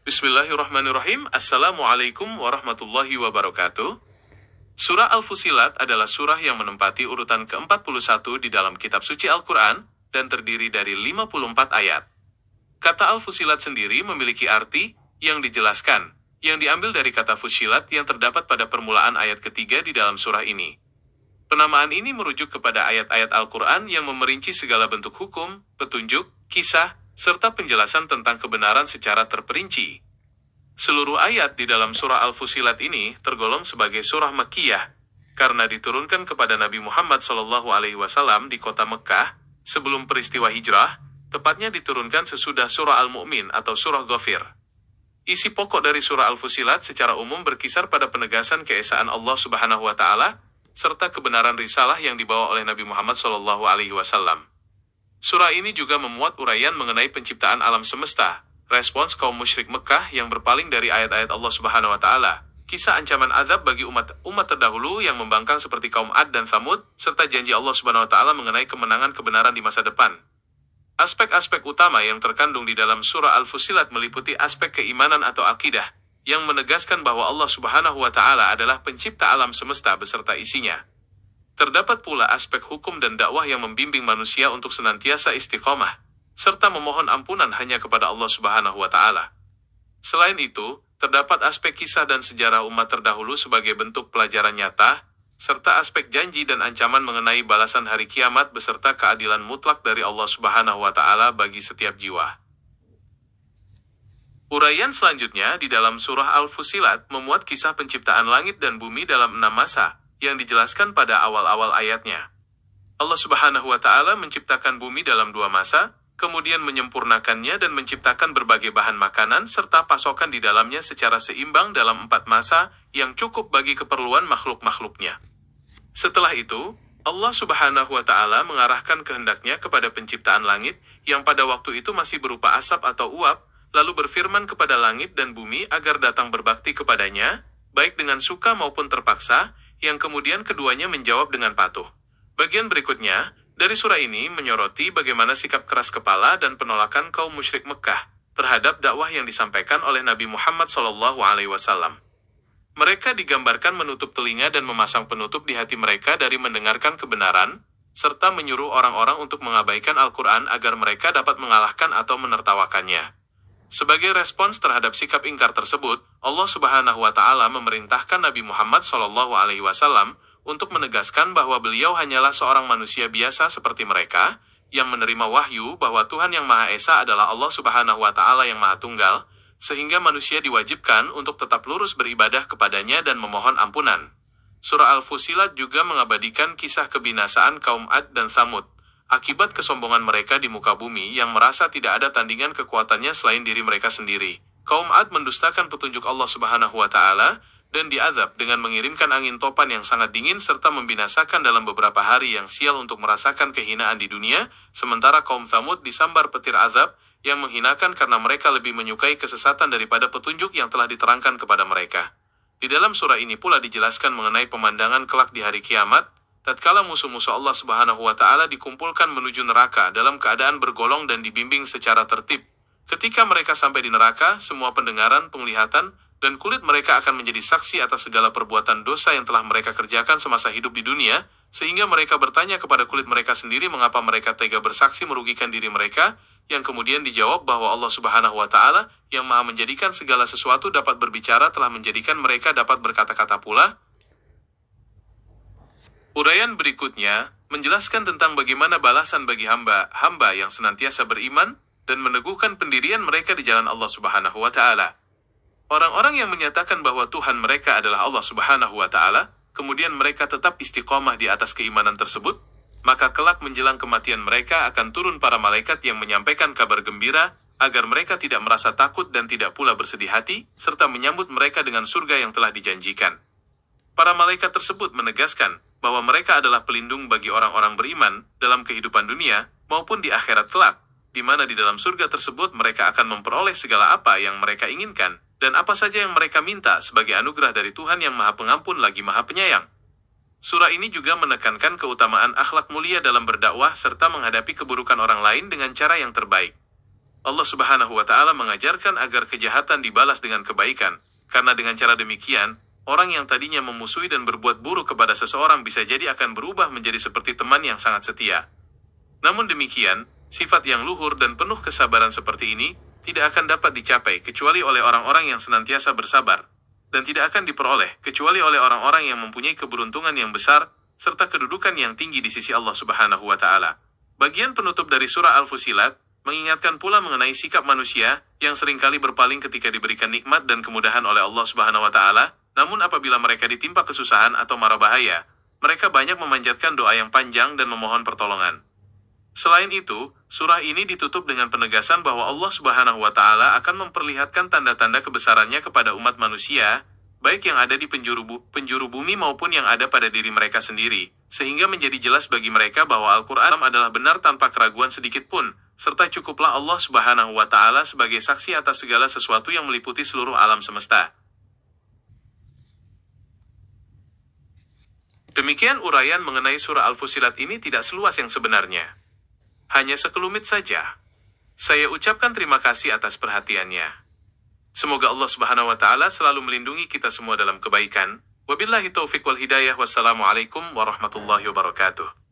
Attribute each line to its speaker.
Speaker 1: Bismillahirrahmanirrahim. Assalamualaikum warahmatullahi wabarakatuh. Surah Al-Fussilat adalah surah yang menempati urutan ke-41 di dalam kitab suci Al-Quran dan terdiri dari 54 ayat. Kata Al-Fussilat sendiri memiliki arti yang dijelaskan, yang diambil dari kata fussilat yang terdapat pada permulaan ayat ketiga di dalam surah ini. Penamaan ini merujuk kepada ayat-ayat Al-Quran yang memerinci segala bentuk hukum, petunjuk, kisah, serta penjelasan tentang kebenaran secara terperinci. Seluruh ayat di dalam surah Al-Fussilat ini tergolong sebagai surah Makkiyah, karena diturunkan kepada Nabi Muhammad SAW di kota Mekkah, sebelum peristiwa hijrah, tepatnya diturunkan sesudah surah Al-Mu'min atau surah Ghafir. Isi pokok dari surah Al-Fussilat secara umum berkisar pada penegasan keesaan Allah Subhanahu wa Ta'ala, serta kebenaran risalah yang dibawa oleh Nabi Muhammad SAW. Surah ini juga memuat uraian mengenai penciptaan alam semesta, respons kaum musyrik Mekkah yang berpaling dari ayat-ayat Allah Subhanahu wa Ta'ala, kisah ancaman azab bagi umat terdahulu yang membangkang seperti kaum Ad dan Thamud, serta janji Allah Subhanahu wa Ta'ala mengenai kemenangan kebenaran di masa depan. Aspek-aspek utama yang terkandung di dalam surah Al-Fussilat meliputi aspek keimanan atau akidah, yang menegaskan bahwa Allah Subhanahu wa Ta'ala adalah pencipta alam semesta beserta isinya. Terdapat pula aspek hukum dan dakwah yang membimbing manusia untuk senantiasa istiqomah, serta memohon ampunan hanya kepada Allah Subhanahu wa Ta'ala. Selain itu, terdapat aspek kisah dan sejarah umat terdahulu sebagai bentuk pelajaran nyata, serta aspek janji dan ancaman mengenai balasan hari kiamat beserta keadilan mutlak dari Allah Subhanahu wa Ta'ala bagi setiap jiwa. Uraian selanjutnya di dalam surah Al-Fussilat memuat kisah penciptaan langit dan bumi dalam 6 masa, yang dijelaskan pada awal-awal ayatnya. Allah Subhanahu wa Ta'ala menciptakan bumi dalam 2 masa, kemudian menyempurnakannya dan menciptakan berbagai bahan makanan serta pasokan di dalamnya secara seimbang dalam 4 masa yang cukup bagi keperluan makhluk-makhluknya. Setelah itu, Allah Subhanahu wa Ta'ala mengarahkan kehendaknya kepada penciptaan langit yang pada waktu itu masih berupa asap atau uap, lalu berfirman kepada langit dan bumi agar datang berbakti kepadanya, baik dengan suka maupun terpaksa, yang kemudian keduanya menjawab dengan patuh. Bagian berikutnya dari surah ini menyoroti bagaimana sikap keras kepala dan penolakan kaum musyrik Mekkah terhadap dakwah yang disampaikan oleh Nabi Muhammad SAW. Mereka digambarkan menutup telinga dan memasang penutup di hati mereka dari mendengarkan kebenaran, serta menyuruh orang-orang untuk mengabaikan Al-Quran agar mereka dapat mengalahkan atau menertawakannya. Sebagai respons terhadap sikap ingkar tersebut, Allah Subhanahu wa Ta'ala memerintahkan Nabi Muhammad SAW untuk menegaskan bahwa beliau hanyalah seorang manusia biasa seperti mereka, yang menerima wahyu bahwa Tuhan yang Maha Esa adalah Allah Subhanahu wa Ta'ala yang Maha Tunggal, sehingga manusia diwajibkan untuk tetap lurus beribadah kepadanya dan memohon ampunan. Surah Al-Fussilat juga mengabadikan kisah kebinasaan kaum Ad dan Thamud, akibat kesombongan mereka di muka bumi yang merasa tidak ada tandingan kekuatannya selain diri mereka sendiri. Kaum Ad mendustakan petunjuk Allah Subhanahu wa Ta'ala dan diazab dengan mengirimkan angin topan yang sangat dingin serta membinasakan dalam beberapa hari yang sial untuk merasakan kehinaan di dunia, sementara kaum Thamud disambar petir azab yang menghinakan karena mereka lebih menyukai kesesatan daripada petunjuk yang telah diterangkan kepada mereka. Di dalam surah ini pula dijelaskan mengenai pemandangan kelak di hari kiamat, tatkala musuh-musuh Allah Subhanahu wa Ta'ala dikumpulkan menuju neraka dalam keadaan bergolong dan dibimbing secara tertib. Ketika mereka sampai di neraka, semua pendengaran, penglihatan, dan kulit mereka akan menjadi saksi atas segala perbuatan dosa yang telah mereka kerjakan semasa hidup di dunia, sehingga mereka bertanya kepada kulit mereka sendiri mengapa mereka tega bersaksi merugikan diri mereka, yang kemudian dijawab bahwa Allah Subhanahu wa Ta'ala yang Maha menjadikan segala sesuatu dapat berbicara telah menjadikan mereka dapat berkata-kata pula. Uraian berikutnya menjelaskan tentang bagaimana balasan bagi hamba yang senantiasa beriman dan meneguhkan pendirian mereka di jalan Allah Subhanahu wa Ta'ala. Orang-orang yang menyatakan bahwa Tuhan mereka adalah Allah Subhanahu wa Ta'ala, kemudian mereka tetap istiqomah di atas keimanan tersebut, maka kelak menjelang kematian mereka akan turun para malaikat yang menyampaikan kabar gembira agar mereka tidak merasa takut dan tidak pula bersedih hati, serta menyambut mereka dengan surga yang telah dijanjikan. Para malaikat tersebut menegaskan bahwa mereka adalah pelindung bagi orang-orang beriman dalam kehidupan dunia maupun di akhirat kelak, di mana di dalam surga tersebut mereka akan memperoleh segala apa yang mereka inginkan, dan apa saja yang mereka minta sebagai anugerah dari Tuhan yang Maha Pengampun lagi Maha Penyayang. Surah ini juga menekankan keutamaan akhlak mulia dalam berdakwah serta menghadapi keburukan orang lain dengan cara yang terbaik. Allah Subhanahu wa Ta'ala mengajarkan agar kejahatan dibalas dengan kebaikan, karena dengan cara demikian, orang yang tadinya memusuhi dan berbuat buruk kepada seseorang bisa jadi akan berubah menjadi seperti teman yang sangat setia. Namun demikian, sifat yang luhur dan penuh kesabaran seperti ini tidak akan dapat dicapai kecuali oleh orang-orang yang senantiasa bersabar, dan tidak akan diperoleh kecuali oleh orang-orang yang mempunyai keberuntungan yang besar serta kedudukan yang tinggi di sisi Allah Subhanahu wa Ta'ala. Bagian penutup dari surah Al-Fussilat mengingatkan pula mengenai sikap manusia yang seringkali berpaling ketika diberikan nikmat dan kemudahan oleh Allah Subhanahu wa Ta'ala, namun apabila mereka ditimpa kesusahan atau mara bahaya, mereka banyak memanjatkan doa yang panjang dan memohon pertolongan. Selain itu, surah ini ditutup dengan penegasan bahwa Allah Subhanahu wa Ta'ala akan memperlihatkan tanda-tanda kebesarannya kepada umat manusia, baik yang ada di penjuru bumi maupun yang ada pada diri mereka sendiri, sehingga menjadi jelas bagi mereka bahwa Al-Quran adalah benar tanpa keraguan sedikit pun, serta cukuplah Allah Subhanahu wa Ta'ala sebagai saksi atas segala sesuatu yang meliputi seluruh alam semesta. Demikian uraian mengenai surah Al-Fussilat ini tidak seluas yang sebenarnya. Hanya sekelumit saja. Saya ucapkan terima kasih atas perhatiannya. Semoga Allah Subhanahu wa Ta'ala selalu melindungi kita semua dalam kebaikan. Wabillahi taufiq wal hidayah. Wassalamualaikum warahmatullahi wabarakatuh.